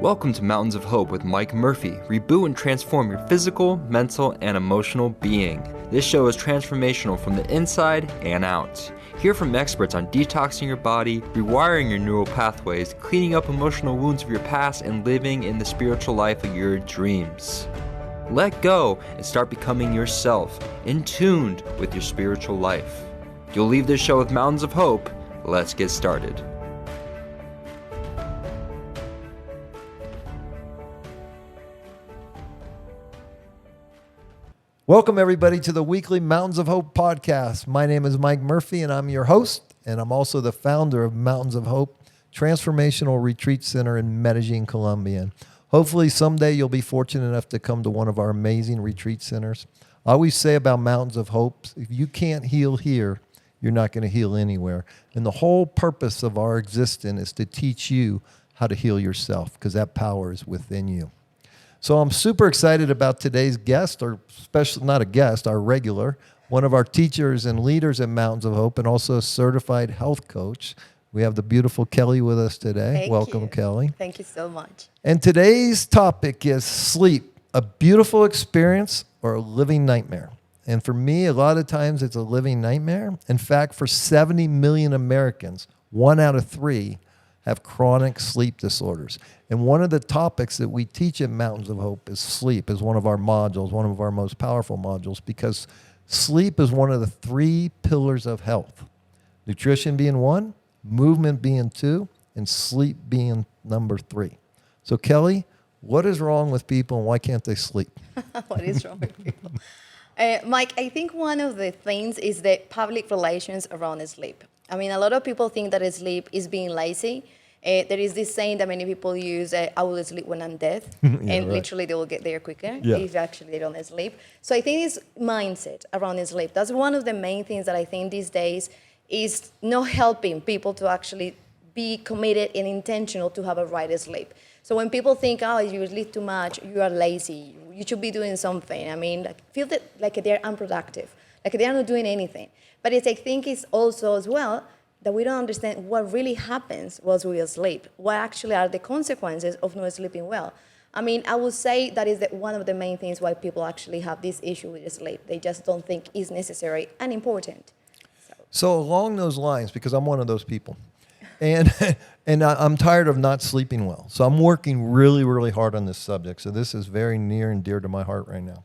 Welcome to Mountains of Hope with Mike Murphy. Reboot and transform your physical, mental, and emotional being. This show is transformational from the inside and out. Hear from experts on detoxing your body, rewiring your neural pathways, cleaning up emotional wounds of your past, and living in the spiritual life of your dreams. Let go and start becoming yourself, in tune with your spiritual life. You'll leave this show with Mountains of Hope. Let's get started. Welcome, everybody, to the weekly Mountains of Hope podcast. My name is Mike Murphy, and I'm your host, and I'm also the founder of Mountains of Hope Transformational Retreat Center in Medellin, Colombia. And hopefully, someday you'll be fortunate enough to come to one of our amazing retreat centers. I always say about Mountains of Hope, if you can't heal here, you're not going to heal anywhere. And the whole purpose of our existence is to teach you how to heal yourself, because that power is within you. So I'm super excited about today's guest, or special, not a guest, our regular, one of our teachers and leaders at Mountains of Hope, and also a certified health coach. We have the beautiful Kelly with us today. Welcome, Kelly. Thank you so much. And today's topic is sleep, a beautiful experience or a living nightmare. And for me, a lot of times it's a living nightmare. In fact, for 70 million Americans, 1 out of 3 have chronic sleep disorders. And one of the topics that we teach at Mountains of Hope is sleep, is one of our modules, one of our most powerful modules, because sleep is one of the 3 pillars of health. Nutrition being 1, movement being 2, and sleep being number 3. So Kelly, what is wrong with people and why can't they sleep? What is wrong with people? Mike, I think one of the things is the public relations around sleep. I mean, a lot of people think that sleep is being lazy. There is this saying that many people use, I will sleep when I'm dead, and literally they will get there quicker if actually they don't sleep. So I think this mindset around sleep, that's one of the main things that I think these days is not helping people to actually be committed and intentional to have a right sleep. So when people think, oh, you sleep too much, you are lazy, you should be doing something. I mean, feel that like they're unproductive, like they're not doing anything. But I think it's also as well that we don't understand what really happens whilst we sleep. What actually are the consequences of not sleeping well? I mean, I would say that is one of the main things why people actually have this issue with sleep. They just don't think it's necessary and important. So along those lines, because I'm one of those people, and I'm tired of not sleeping well. So I'm working really, really hard on this subject. So this is very near and dear to my heart right now.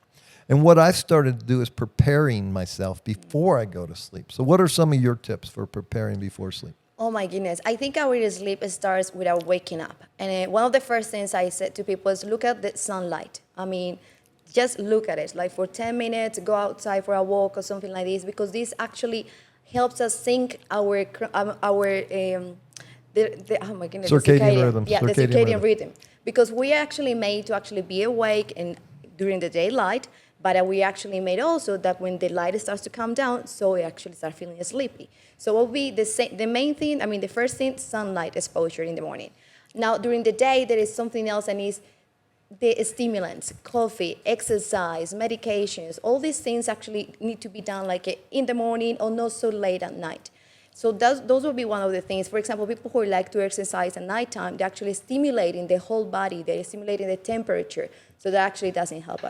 And what I've started to do is preparing myself before I go to sleep. So what are some of your tips for preparing before sleep? Oh my goodness. I think our sleep starts with our waking up. And one of the first things I said to people is look at the sunlight. I mean, just look at it. Like for 10 minutes, go outside for a walk or something like this, because this actually helps us sync our oh my goodness, circadian rhythm. Yeah, the circadian rhythm. Because we are actually made to actually be awake and during the daylight, but we actually made also that when the light starts to come down, so we actually start feeling sleepy. So what will be the main thing, the first thing, sunlight exposure in the morning. Now, during the day, there is something else, and is the stimulants, coffee, exercise, medications, all these things actually need to be done like in the morning or not so late at night. So those will be one of the things. For example, people who like to exercise at nighttime, they're actually stimulating the whole body. They're stimulating the temperature. So that actually doesn't help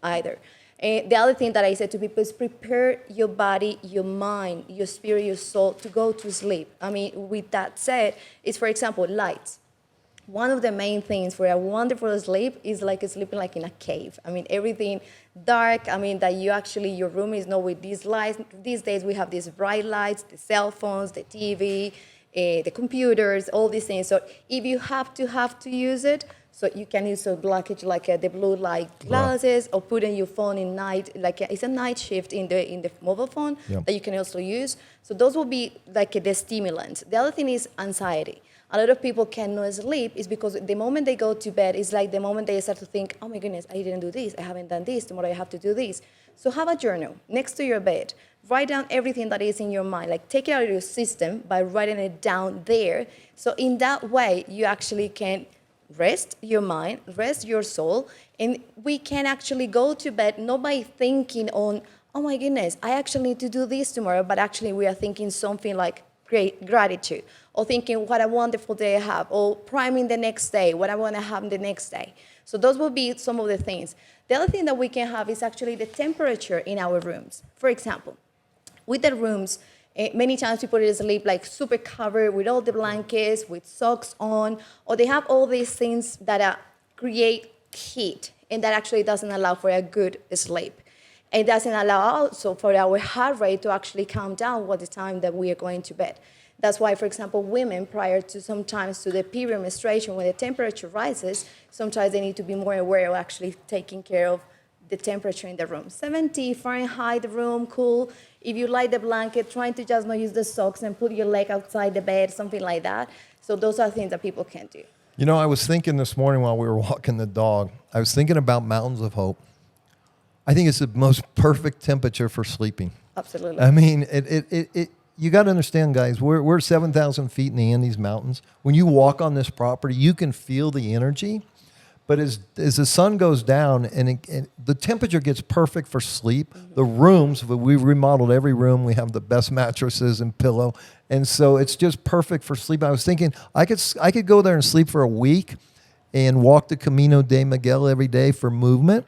either. And the other thing that I said to people is prepare your body, your mind, your spirit, your soul to go to sleep. I mean, with that said, is, for example, lights. One of the main things for a wonderful sleep is like sleeping like in a cave. I mean, everything dark. I mean, that your room is not with these lights. These days we have these bright lights, the cell phones, the TV, the computers, all these things. So if you have to use it, so you can use a blockage like the blue light glasses, or put in your phone in night, like it's a night shift in the mobile phone that you can also use. So those will be like the stimulants. The other thing is anxiety. A lot of people cannot sleep is because the moment they go to bed is like the moment they start to think, oh my goodness, I didn't do this, I haven't done this, tomorrow I have to do this. So have a journal next to your bed. Write down everything that is in your mind. Like take it out of your system by writing it down there. So in that way, you actually can rest your mind, rest your soul, and we can actually go to bed not by thinking on, oh my goodness, I actually need to do this tomorrow, but actually we are thinking something like, great gratitude, or thinking what a wonderful day I have, or priming the next day, what I want to have the next day. So those will be some of the things. The other thing that we can have is actually the temperature in our rooms. For example, with the rooms, many times people sleep like super covered with all the blankets, with socks on, or they have all these things that create heat, and that actually doesn't allow for a good sleep. It doesn't allow also for our heart rate to actually calm down at the time that we are going to bed. That's why, for example, women prior to sometimes to the period menstruation, when the temperature rises, sometimes they need to be more aware of actually taking care of the temperature in the room. 70 Fahrenheit, the room, cool. If you light the blanket, trying to just not use the socks and put your leg outside the bed, something like that. So those are things that people can do. You know, I was thinking this morning while we were walking the dog, I was thinking about Mountains of Hope. I think it's the most perfect temperature for sleeping. Absolutely. I mean, you got to understand, guys, we're 7,000 feet in the Andes Mountains. When you walk on this property, you can feel the energy. But as the sun goes down and the temperature gets perfect for sleep, the rooms, we remodeled every room. We have the best mattresses and pillow. And so it's just perfect for sleep. I was thinking I could go there and sleep for a week and walk the Camino de Miguel every day for movement,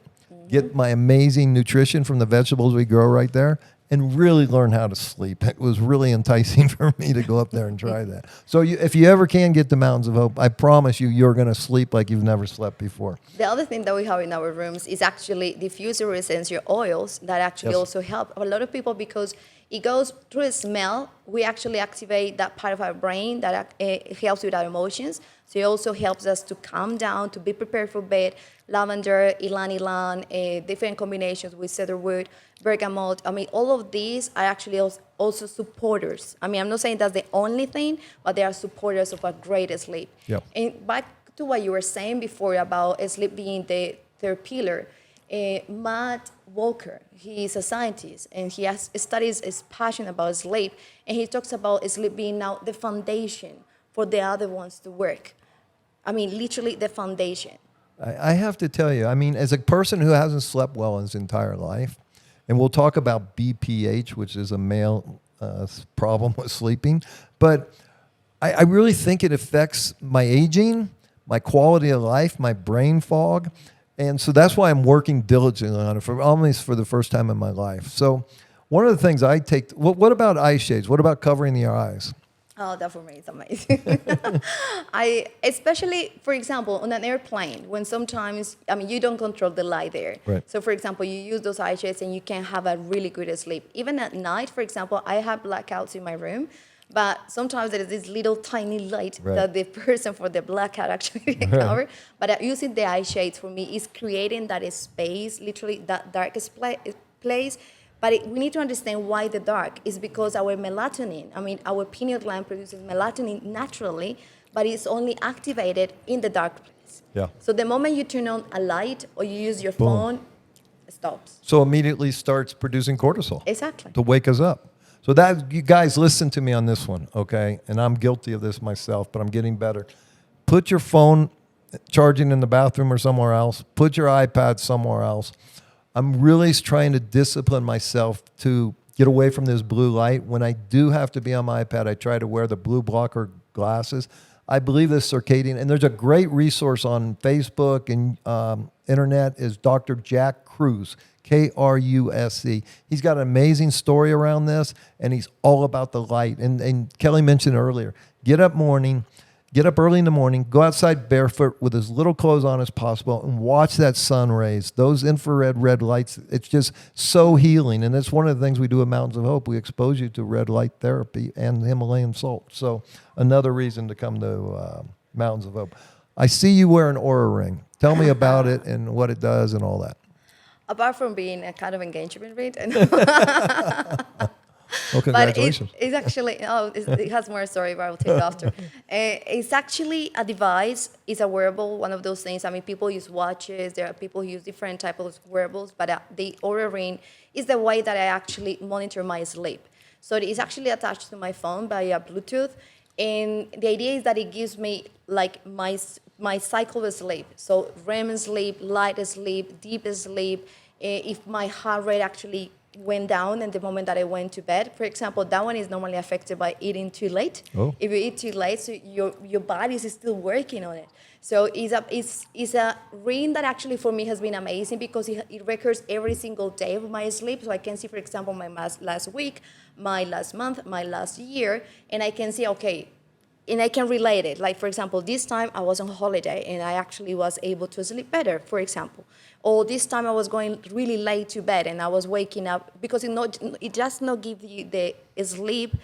get my amazing nutrition from the vegetables we grow right there, and really learn how to sleep. It was really enticing for me to go up there and try that. So if you ever can get to Mountains of Hope, I promise you're going to sleep like you've never slept before. The other thing that we have in our rooms is actually diffuser essential oils that actually also help a lot of people because it goes through the smell. We actually activate that part of our brain that helps with our emotions. So it also helps us to calm down, to be prepared for bed. Lavender, ylang-ylang, different combinations with cedarwood, bergamot. I mean, all of these are actually also supporters. I mean, I'm not saying that's the only thing, but they are supporters of a great sleep. Yep. And back to what you were saying before about sleep being the third pillar, Matt Walker, he is a scientist, and he has studies his passion about sleep, and he talks about sleep being now the foundation for the other ones to work. I mean, literally the foundation. I have to tell you, I mean, as a person who hasn't slept well in his entire life, and we'll talk about BPH, which is a male problem with sleeping, but I really think it affects my aging, my quality of life, my brain fog. And so that's why I'm working diligently on it almost for the first time in my life. So one of the things I take, what about eye shades? What about covering the eyes? Oh, that for me is amazing. Especially, for example, on an airplane, when sometimes, I mean, you don't control the light there. Right. So, for example, you use those eye shades and you can have a really good sleep. Even at night, for example, I have blackouts in my room, but sometimes there is this little tiny light that the person for the blackout actually can cover. But using the eye shades for me is creating that space, literally that darkest place. But we need to understand why the dark is because our melatonin, I mean, our pineal gland produces melatonin naturally, but it's only activated in the dark place. Yeah. So the moment you turn on a light or you use your phone, it stops. So immediately starts producing cortisol. Exactly. To wake us up. So that, you guys listen to me on this one, okay? And I'm guilty of this myself, but I'm getting better. Put your phone charging in the bathroom or somewhere else. Put your iPad somewhere else. I'm really trying to discipline myself to get away from this blue light. When I do have to be on my iPad, I try to wear the blue blocker glasses. I believe this circadian, and there's a great resource on Facebook and internet is Dr. Jack Kruse, Kruse. He's got an amazing story around this, and he's all about the light. And Kelly mentioned earlier, get up early in the morning, go outside barefoot with as little clothes on as possible and watch that sun rays, those infrared red lights. It's just so healing. And that's one of the things we do at Mountains of Hope. We expose you to red light therapy and Himalayan salt. So another reason to come to Mountains of Hope. I see you wear an Aura ring. Tell me about it and what it does and all that. Apart from being a kind of engagement ring, Well, congratulations. But it's actually, it has more story, but I will tell you after. It's actually a device. It's a wearable, one of those things. I mean, people use watches. There are people who use different types of wearables, but the Aura Ring is the way that I actually monitor my sleep. So it is actually attached to my phone via Bluetooth. And the idea is that it gives me like my cycle of sleep. So REM sleep, light sleep, deep sleep. If my heart rate actually went down and the moment that I went to bed. For example, that one is normally affected by eating too late. Oh. If you eat too late, so your body is still working on it. So it's a ring that actually for me has been amazing because it records every single day of my sleep. So I can see, for example, my last week, my last month, my last year, and I can see, okay, and I can relate it. Like, for example, this time I was on holiday and I actually was able to sleep better, for example. Or this time I was going really late to bed and I was waking up because it does not give you the sleep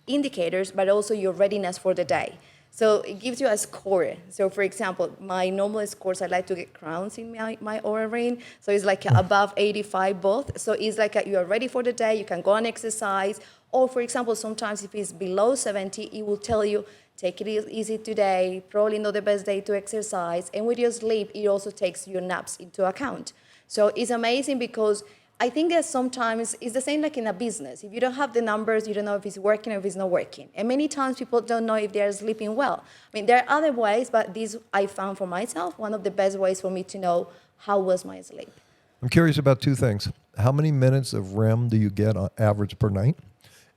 indicators, but also your readiness for the day. So it gives you a score. So for example, my normal scores, I like to get crowns in my Oura ring. So it's like above 85 both. So it's like you are ready for the day, you can go and exercise. Or for example, sometimes if it's below 70, it will tell you, take it easy today, probably not the best day to exercise. And with your sleep, it also takes your naps into account. So it's amazing because I think that sometimes it's the same like in a business. If you don't have the numbers, you don't know if it's working or if it's not working. And many times people don't know if they're sleeping well. I mean, there are other ways, but this I found for myself, one of the best ways for me to know how was my sleep. I'm curious about two things. How many minutes of REM do you get on average per night?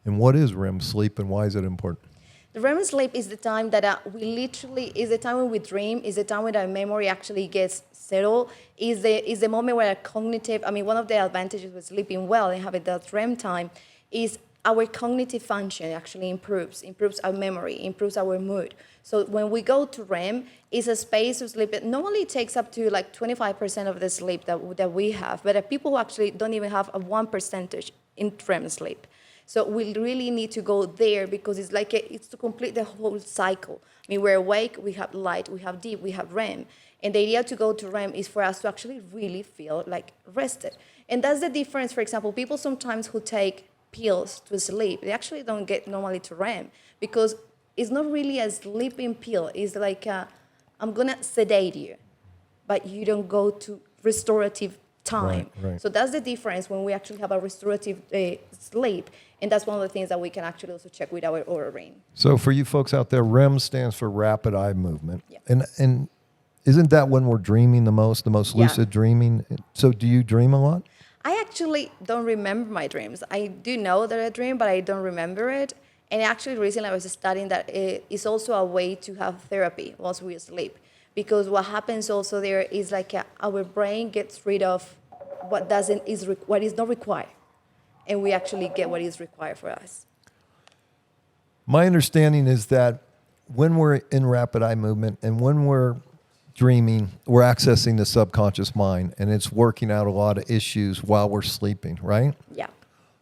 And what is REM sleep and why is it important? The REM sleep is the time that is the time when we dream, is the time when our memory actually gets settled, is the moment where one of the advantages with sleeping well and having that REM time is our cognitive function actually improves our memory, improves our mood. So when we go to REM, it's a space of sleep that normally takes up to like 25% of the sleep that we have, but people who actually don't even have a 1% in REM sleep. So we really need to go there because it's to complete the whole cycle. I mean, we're awake, we have light, we have deep, we have REM. And the idea to go to REM is for us to actually really feel like rested. And that's the difference. For example, people sometimes who take pills to sleep, they actually don't get normally to REM because it's not really a sleeping pill. It's like, I'm going to sedate you, but you don't go to restorative time. Right. So that's the difference when we actually have a restorative sleep. And that's one of the things that we can actually also check with our Oura ring. So for you folks out there, REM stands for rapid eye movement. Yeah. And isn't that when we're dreaming the most lucid dreaming? So do you dream a lot? I actually don't remember my dreams. I do know that I dream, but I don't remember it. And actually recently I was studying that it's also a way to have therapy once we sleep. Because what happens also there is like our brain gets rid of what is not required. And we actually get what is required for us. My understanding is that when we're in rapid eye movement and when we're dreaming, we're accessing the subconscious mind and it's working out a lot of issues while we're sleeping, right? Yeah.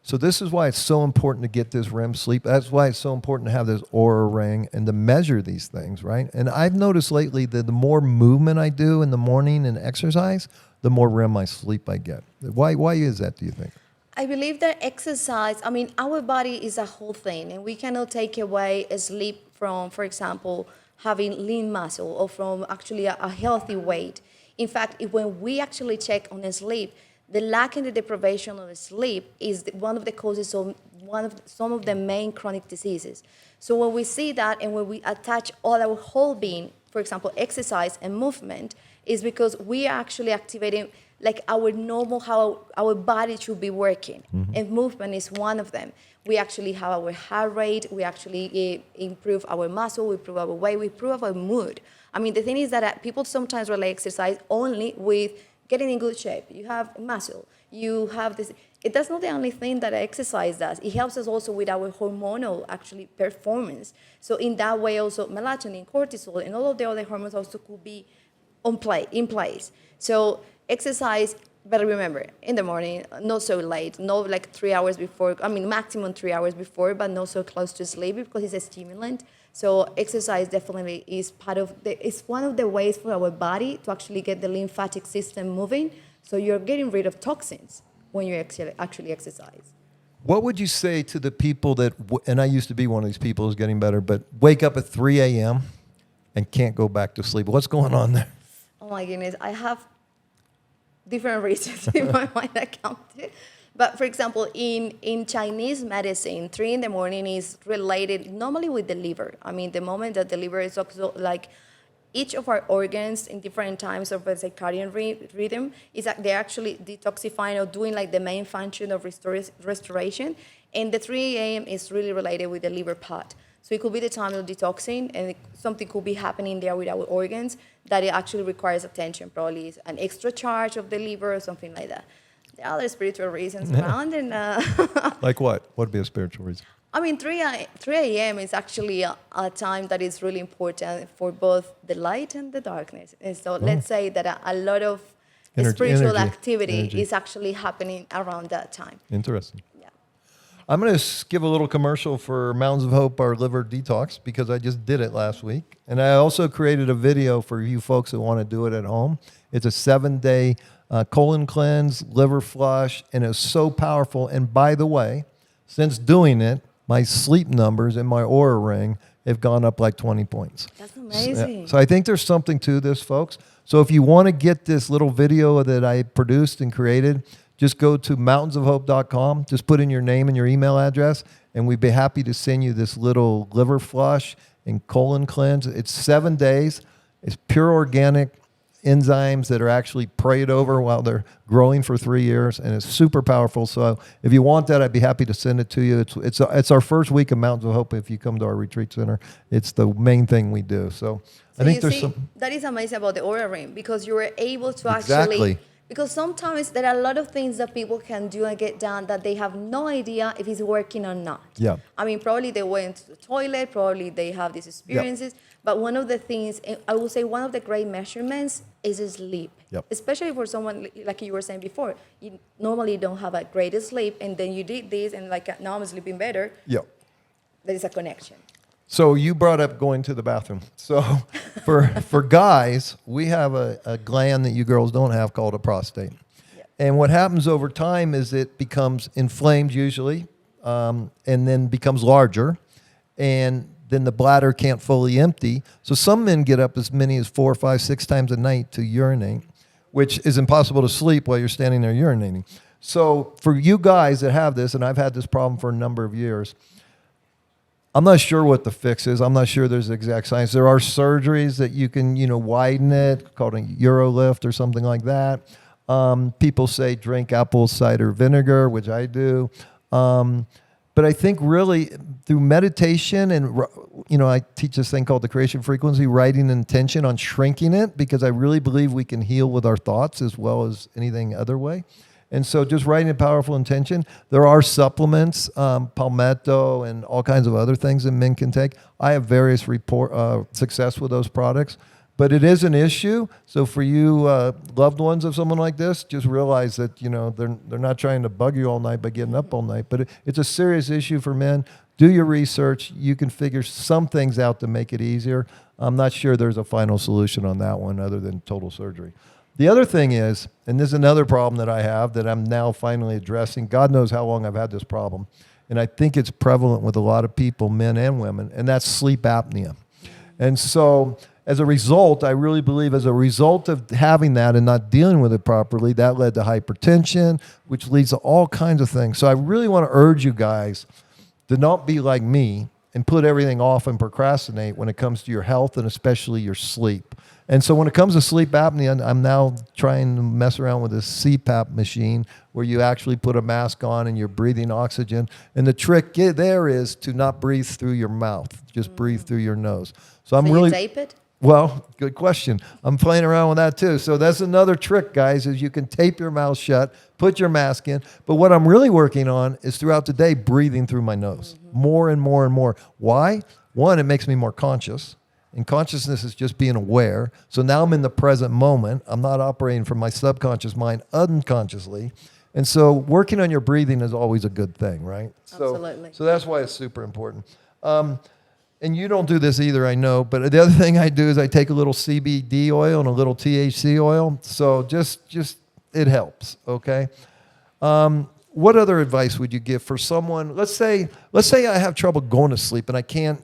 So this is why it's so important to get this REM sleep. That's why it's so important to have this Oura ring and to measure these things, right? And I've noticed lately that the more movement I do in the morning and exercise, the more REM sleep I get. Why is that, do you think? I believe that exercise, our body is a whole thing, and we cannot take away sleep from, for example, having lean muscle or from actually a healthy weight. In fact, when we actually check on sleep, the lack and the deprivation of sleep is one of the causes of some of the main chronic diseases. So when we see that and when we attach all our whole being, for example, exercise and movement, is because we are actually activating like our normal, how our body should be working. Mm-hmm. And movement is one of them. We actually have our heart rate, we actually improve our muscle, we improve our weight, we improve our mood. The thing is that people sometimes relate exercise only with getting in good shape. You have muscle, you have this. That's not the only thing that exercise does. It helps us also with our hormonal actually performance. So in that way also melatonin, cortisol, and all of the other hormones also could be in place. So exercise, but remember, in the morning, not so late, not like 3 hours before, maximum 3 hours before, but not so close to sleep because it's a stimulant. So exercise definitely is it's one of the ways for our body to actually get the lymphatic system moving. So you're getting rid of toxins when you actually exercise. What would you say to the people that, and I used to be one of these people who's getting better, but wake up at 3 a.m. and can't go back to sleep? What's going on there? Oh my goodness, I have different reasons in my mind I counted. But for example, in Chinese medicine, 3 in the morning is related normally with the liver. The moment that the liver is also each of our organs in different times of a circadian rhythm is that they're actually detoxifying or doing like the main function of restoration. And the 3 a.m. is really related with the liver part. So it could be the time of detoxing, and something could be happening there with our organs that it actually requires attention. Probably is an extra charge of the liver or something like that. There are other spiritual reasons around, and Like what? What would be a spiritual reason? I mean, 3 a.m. is actually a time that is really important for both the light and the darkness. And so let's say that a lot of spiritual activity is actually happening around that time. Interesting. Yeah. I'm going to give a little commercial for Mountains of Hope, our liver detox, because I just did it last week. And I also created a video for you folks that want to do it at home. It's a 7-day colon cleanse, liver flush, and it's so powerful. And by the way, since doing it, my sleep numbers in my Oura Ring have gone up like 20 points. That's amazing. So I think there's something to this, folks. So if you want to get this little video that I produced and created, just go to mountainsofhope.com. Just put in your name and your email address, and we'd be happy to send you this little liver flush and colon cleanse. It's 7 days. It's pure organic enzymes that are actually prayed over while they're growing for 3 years, and it's super powerful. So if you want that, I'd be happy to send it to you. It's our first week of Mountains of Hope. If you come to our retreat center, it's the main thing we do. So I think there's some. That is amazing about the Oura Ring, because you were able to Exactly. actually. Because sometimes there are a lot of things that people can do and get done that they have no idea if it's working or not. Yeah. I mean, probably they went to the toilet, probably they have these experiences. But one of the things, I would say one of the great measurements is sleep. Yep. Especially for someone, like you were saying before, you normally don't have a great sleep, and then you did this, and like now I'm sleeping better. Yep. There is a connection. So you brought up going to the bathroom. So for guys, we have a gland that you girls don't have called a prostate. Yeah. And what happens over time is it becomes inflamed usually, and then becomes larger, and then the bladder can't fully empty. So some men get up as many as 4, 5, 6 times a night to urinate, which is impossible to sleep while you're standing there urinating. So for you guys that have this, and I've had this problem for a number of years, I'm not sure what the fix is. I'm not sure there's exact science. There are surgeries that you can, widen it, called a Urolift or something like that. People say drink apple cider vinegar, which I do. But I think really through meditation and, I teach this thing called the creation frequency, writing intention on shrinking it, because I really believe we can heal with our thoughts as well as anything other way. And so just writing a powerful intention. There are supplements, Palmetto and all kinds of other things that men can take. I have various success with those products. But it is an issue. So for you loved ones of someone like this, just realize that, they're not trying to bug you all night by getting up all night. But it's a serious issue for men. Do your research. You can figure some things out to make it easier. I'm not sure there's a final solution on that one other than total surgery. The other thing is, and this is another problem that I have that I'm now finally addressing. God knows how long I've had this problem. And I think it's prevalent with a lot of people, men and women, and that's sleep apnea. And so as a result, I really believe as a result of having that and not dealing with it properly, that led to hypertension, which leads to all kinds of things. So I really want to urge you guys to not be like me and put everything off and procrastinate when it comes to your health and especially your sleep. And so when it comes to sleep apnea, I'm now trying to mess around with this CPAP machine where you actually put a mask on and you're breathing oxygen. And the trick there is to not breathe through your mouth, just breathe through your nose. So I'm really... you tape it? Well, good question. I'm playing around with that too. So that's another trick, guys, is you can tape your mouth shut, put your mask in. But what I'm really working on is throughout the day, breathing through my nose more and more and more. Why? One, it makes me more conscious. And consciousness is just being aware. So now I'm in the present moment. I'm not operating from my subconscious mind unconsciously. And so working on your breathing is always a good thing, right? Absolutely. So that's why it's super important. And you don't do this either, I know. But the other thing I do is I take a little CBD oil and a little THC oil. So just it helps, okay? What other advice would you give for someone? Let's say I have trouble going to sleep and I can't,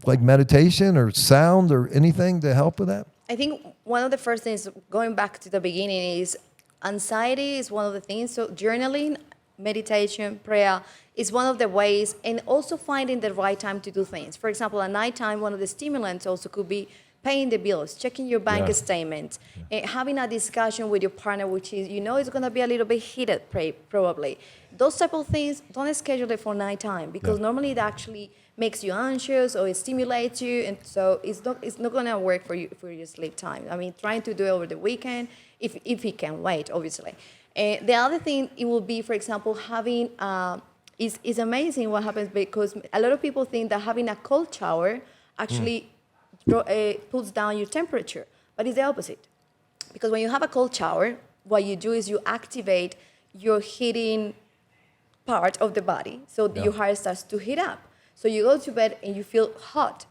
like meditation or sound or anything to help with that? I think one of the first things, going back to the beginning, is anxiety is one of the things. So journaling, meditation, prayer is one of the ways, and also finding the right time to do things. For example, at nighttime, one of the stimulants also could be paying the bills, checking your bank Yeah. statement, having a discussion with your partner, which is, it's going to be a little bit heated, probably. Those type of things, don't schedule it for nighttime, because Yeah. normally it actually makes you anxious or it stimulates you, and so it's not going to work for you for your sleep time. I mean, trying to do it over the weekend, if you can wait, obviously. The other thing, it will be, for example, having is amazing what happens, because a lot of people think that having a cold shower actually pulls down your temperature, but it's the opposite. Because when you have a cold shower, what you do is you activate your heating part of the body, so Yeah. your heart starts to heat up. So you go to bed and you feel hot.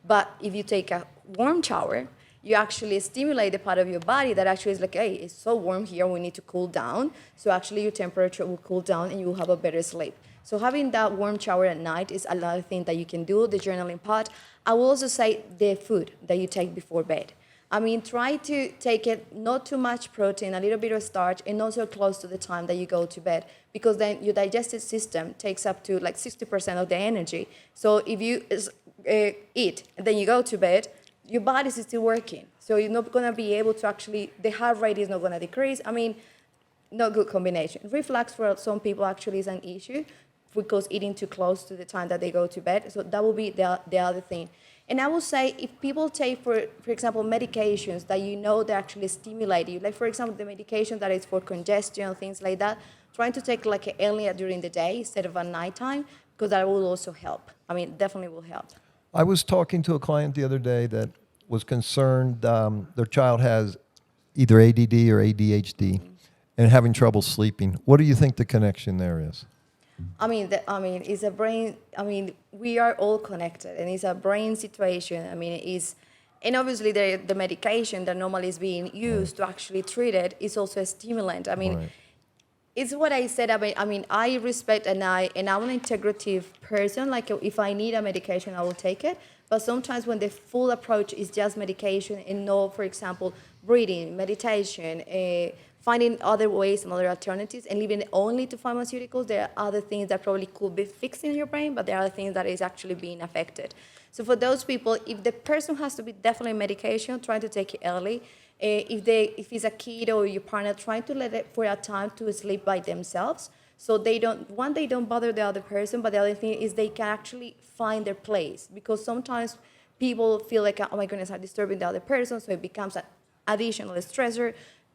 But if you take a warm shower, you actually stimulate the part of your body that actually is like, hey, it's so warm here, we need to cool down. So actually your temperature will cool down and you will have a better sleep. So having that warm shower at night is another thing that you can do, the journaling part. I will also say the food that you take before bed. I mean, try to take it not too much protein, a little bit of starch, and also close to the time that you go to bed, because then your digestive system takes up to like 60% of the energy. So if you eat and then you go to bed, your body is still working. So you're not going to be able to actually, the heart rate is not going to decrease. I mean, not good combination. Reflux for some people actually is an issue, because eating too close to the time that they go to bed. So that will be the other thing. And I would say, if people take, for example, medications that they actually stimulate you, like for example, the medication that is for congestion, things like that, trying to take like earlier during the day instead of at nighttime, because that will also help. I mean, definitely will help. I was talking to a client the other day that was concerned their child has either ADD or ADHD and having trouble sleeping. What do you think the connection there is? I mean, it's a brain. I mean, we are all connected, and it's a brain situation. I mean, and obviously the medication that normally is being used to actually treat it is also a stimulant. I mean, Right. it's what I said. I mean, I respect and I'm an integrative person. Like if I need a medication, I will take it. But sometimes when the full approach is just medication and no, for example, breathing, meditation, finding other ways and other alternatives, and leaving it only to pharmaceuticals, there are other things that probably could be fixing your brain, but there are things that is actually being affected. So for those people, if the person has to be definitely medication, try to take it early. If it's a kid or your partner, trying to let it for a time to sleep by themselves, so they don't bother the other person, but the other thing is they can actually find their place, because sometimes people feel like, oh my goodness, I'm disturbing the other person, so it becomes an additional stressor.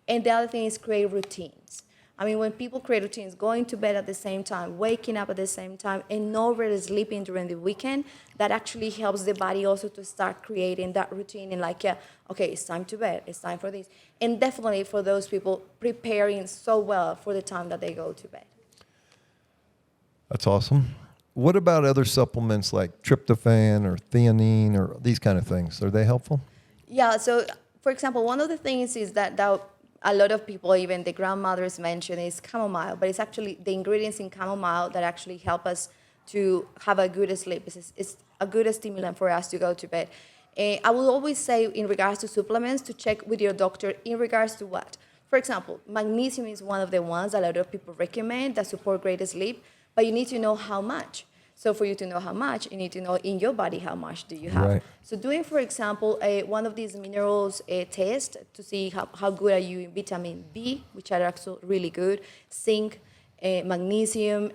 And the other thing is create routines. I mean, when people create routines, going to bed at the same time, waking up at the same time, and not really sleeping during the weekend, that actually helps the body also to start creating that routine and like, okay, it's time to bed, it's time for this. And definitely for those people, preparing so well for the time that they go to bed. That's awesome. What about other supplements like tryptophan or theanine or these kind of things? Are they helpful? Yeah, so for example, one of the things is that a lot of people, even the grandmothers mention, is chamomile, but it's actually the ingredients in chamomile that actually help us to have a good sleep. It's a good stimulant for us to go to bed. I will always say, in regards to supplements, to check with your doctor in regards to what. For example, magnesium is one of the ones that a lot of people recommend that support greater sleep, but you need to know how much. So for you to know how much, you need to know in your body how much do you have. Right. So doing, for example, one of these minerals test to see how good are you in vitamin B, which are also really good, zinc, magnesium,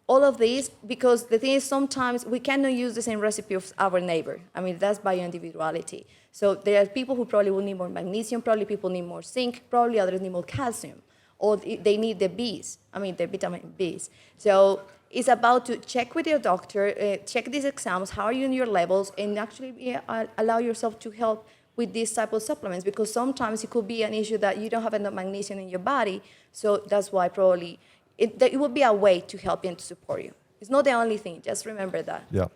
all of these, because the thing is sometimes we cannot use the same recipe of our neighbor. I mean, that's by individuality. So there are people who probably will need more magnesium, probably people need more zinc, probably others need more calcium, or they need the Bs, the vitamin Bs. So it's about to check with your doctor, check these exams, how are you in your levels, and actually allow yourself to help with these type of supplements, because sometimes it could be an issue that you don't have enough magnesium in your body, so that's why probably it would be a way to help you and to support you. It's not the only thing, just remember that. Yeah.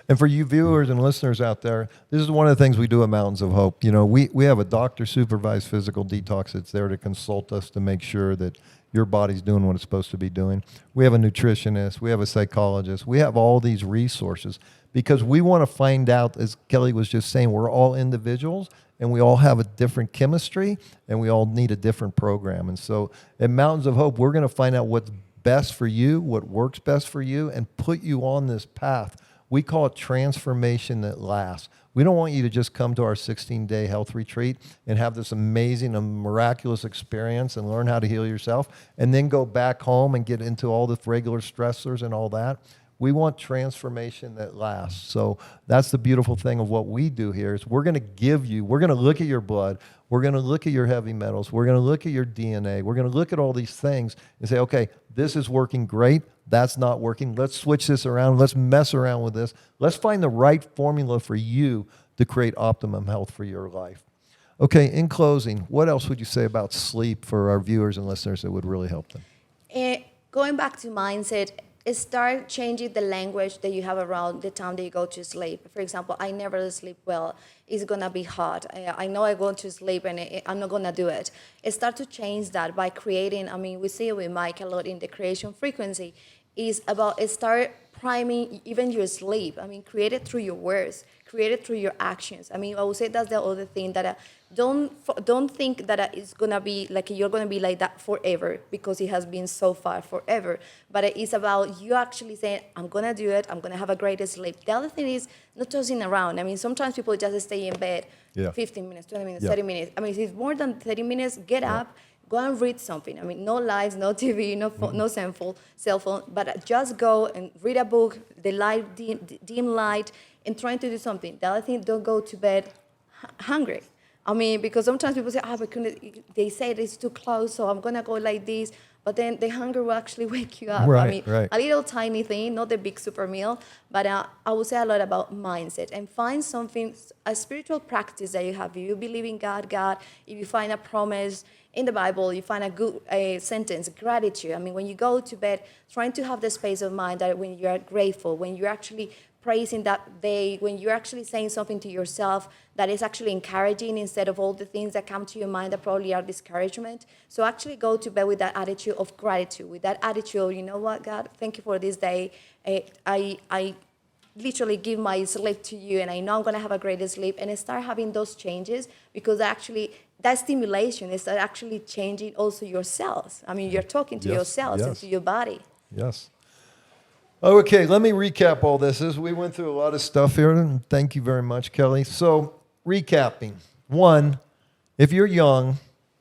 And for you viewers and listeners out there, this is one of the things we do at Mountains of Hope. You know, we have a doctor-supervised physical detox that's there to consult us to make sure that your body's doing what it's supposed to be doing. We have a nutritionist. We have a psychologist. We have all these resources because we want to find out, as Kelly was just saying, we're all individuals and we all have a different chemistry and we all need a different program. And so at Mountains of Hope, we're going to find out what's best for you, what works best for you, and put you on this path. We call it transformation that lasts. We don't want you to just come to our 16-day health retreat and have this amazing and miraculous experience and learn how to heal yourself and then go back home and get into all the regular stressors and all that. We want transformation that lasts. So that's the beautiful thing of what we do here is we're going to look at your blood. We're going to look at your heavy metals. We're going to look at your DNA. We're going to look at all these things and say, okay, this is working great. That's not working. Let's switch this around. Let's mess around with this. Let's find the right formula for you to create optimum health for your life. Okay, in closing, what else would you say about sleep for our viewers and listeners that would really help them? Going back to mindset, start changing the language that you have around the time that you go to sleep. For example, I never sleep well. It's going to be hard. I know I go to sleep and I'm not going to do it. Start to change that by creating, we see it with Mike a lot in the creation frequency, is about start priming even your sleep. Create it through your words, create it through your actions. I would say that's the other thing that don't think that it's gonna be like you're gonna be like that forever because it has been so far forever. But it's about you actually saying, I'm gonna do it. I'm gonna have a great sleep. The other thing is not tossing around. Sometimes people just stay in bed 15 minutes, 20 minutes, 30 minutes. If it's more than 30 minutes, get up. Go and read something. No lights, no TV, no cell phone, but just go and read a book, the light, dim light, and trying to do something. The other thing, don't go to bed hungry. Because sometimes people say, but they say it's too close, so I'm going to go like this. But then the hunger will actually wake you up. Right. A little tiny thing, not a big super meal. But I would say a lot about mindset and find something, a spiritual practice that you have. If you believe in God, if you find a promise in the Bible, you find a good sentence, gratitude. When you go to bed, trying to have the space of mind that when you are grateful, when you're actually praising that day, when you're actually saying something to yourself that is actually encouraging instead of all the things that come to your mind that probably are discouragement. So actually go to bed with that attitude of gratitude, with that attitude of, you know what, God, thank you for this day. I literally give my sleep to you, and I know I'm going to have a great sleep, and start having those changes, because actually that stimulation is actually changing also your cells. You're talking to your cells and to your body. Yes. Okay, let me recap all this. We went through a lot of stuff here, and thank you very much, Kelly. So, recapping. 1, if you're young,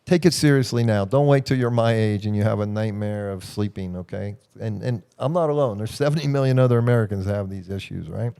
take it seriously now. Don't wait till you're my age and you have a nightmare of sleeping, okay? And I'm not alone. There's 70 million other Americans that have these issues, right?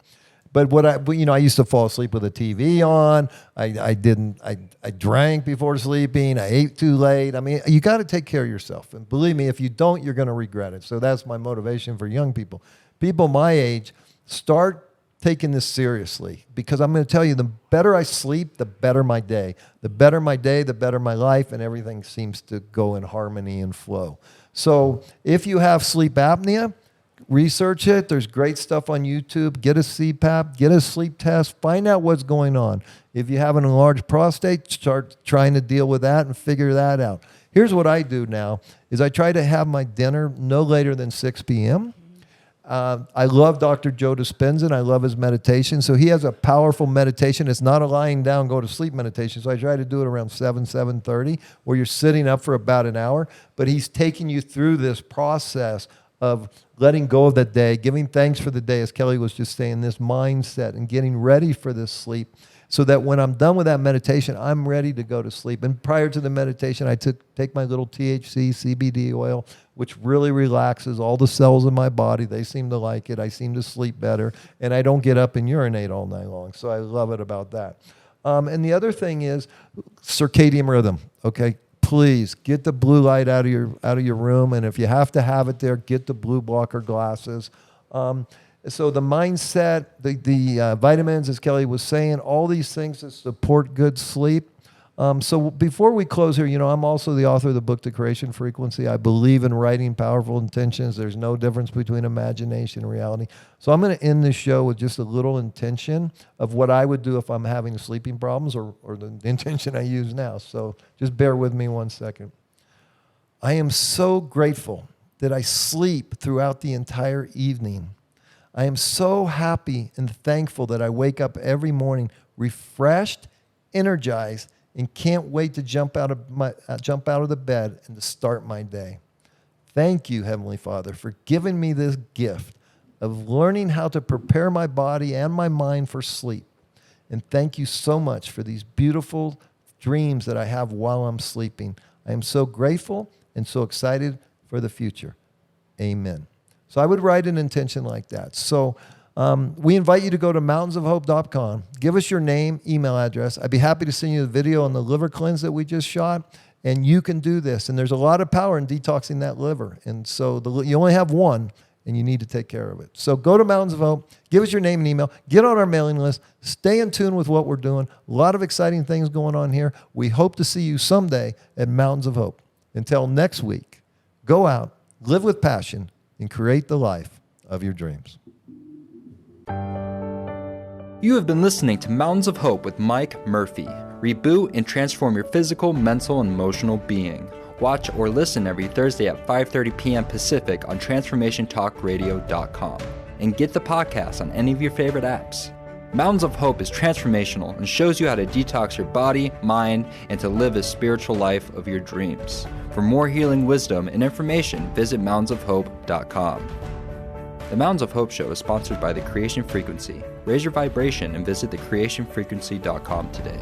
But I used to fall asleep with the TV on. I drank before sleeping. I ate too late. You got to take care of yourself. And believe me, if you don't, you're going to regret it. So that's my motivation for young people. People my age, start taking this seriously, because I'm going to tell you, the better I sleep, the better my day. The better my day, the better my life, and everything seems to go in harmony and flow. So if you have sleep apnea, research it. There's great stuff on YouTube. Get a CPAP, get a sleep test, find out what's going on. If you have an enlarged prostate, start trying to deal with that and figure that out. Here's what I do now, is I try to have my dinner no later than 6 p.m. I love Dr. Joe Dispenza, and I love his meditation. So he has a powerful meditation. It's not a lying down, go to sleep meditation. So I try to do it around 7:30, where you're sitting up for about an hour. But he's taking you through this process of letting go of the day, giving thanks for the day, as Kelly was just saying, this mindset and getting ready for this sleep, so that when I'm done with that meditation, I'm ready to go to sleep. And prior to the meditation, I take my little THC, CBD oil, which really relaxes all the cells in my body. They seem to like it. I seem to sleep better, and I don't get up and urinate all night long. So I love it about that. And the other thing is circadian rhythm, okay? Please get the blue light out of your room, and if you have to have it there, get the blue blocker glasses. So the mindset, the vitamins, as Kelly was saying, all these things that support good sleep. So before we close here, I'm also the author of the book, The Creation Frequency. I believe in writing powerful intentions. There's no difference between imagination and reality. So I'm going to end this show with just a little intention of what I would do if I'm having sleeping problems, or the intention I use now. So just bear with me 1 second. I am so grateful that I sleep throughout the entire evening. I am so happy and thankful that I wake up every morning refreshed, energized, and can't wait to jump out of the bed and to start my day. Thank you, Heavenly Father, for giving me this gift of learning how to prepare my body and my mind for sleep. And thank you so much for these beautiful dreams that I have while I'm sleeping. I am so grateful and so excited for the future. Amen. So I would write an intention like that. So we invite you to go to mountainsofhope.com. Give us your name, email address. I'd be happy to send you the video on the liver cleanse that we just shot. And you can do this. And there's a lot of power in detoxing that liver. And so you only have one, and you need to take care of it. So go to Mountains of Hope. Give us your name and email. Get on our mailing list. Stay in tune with what we're doing. A lot of exciting things going on here. We hope to see you someday at Mountains of Hope. Until next week, go out, live with passion, and create the life of your dreams. You have been listening to Mountains of Hope with Mike Murphy. Reboot and transform your physical, mental, and emotional being. Watch or listen every Thursday at 5:30 p.m. Pacific on TransformationTalkRadio.com. And get the podcast on any of your favorite apps. Mountains of Hope is transformational and shows you how to detox your body, mind, and to live a spiritual life of your dreams. For more healing wisdom and information, visit mountainsofhope.com. The Mountains of Hope show is sponsored by The Creation Frequency. Raise your vibration and visit thecreationfrequency.com today.